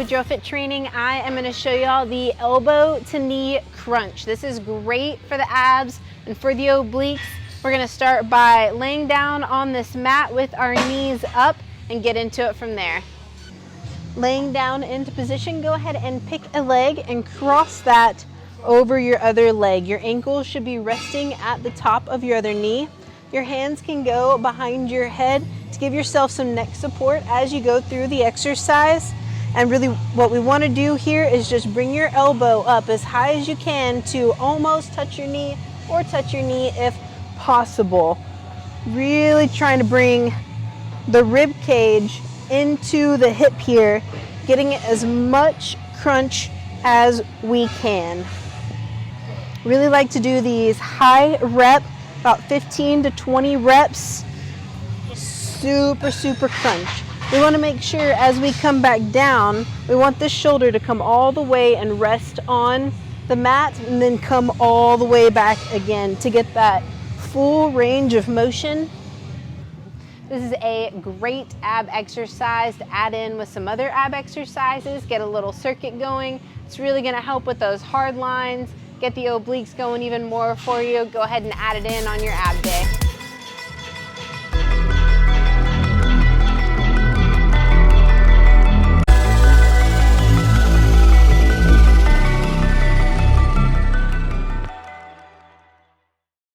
with DrillFit training. I am going to show y'all the elbow to knee crunch. This is great for the abs and for the obliques. We're going to start by laying down on this mat with our knees up and get into it from there. Laying down into position, go ahead and pick a leg and cross that over your other leg. Your ankles should be resting at the top of your other knee. Your hands can go behind your head to give yourself some neck support as you go through the exercise. And really what we want to do here is just bring your elbow up as high as you can to almost touch your knee or touch your knee if possible. Really trying to bring the rib cage into the hip here, getting as much crunch as we can. Really like to do these high rep, about 15 to 20 reps, super crunch. We want to make sure as we come back down, we want this shoulder to come all the way and rest on the mat and then come all the way back again to get that full range of motion. This is a great ab exercise to add in with some other ab exercises, get a little circuit going. It's really going to help with those hard lines, get the obliques going even more for you. Go ahead and add it in on your ab day.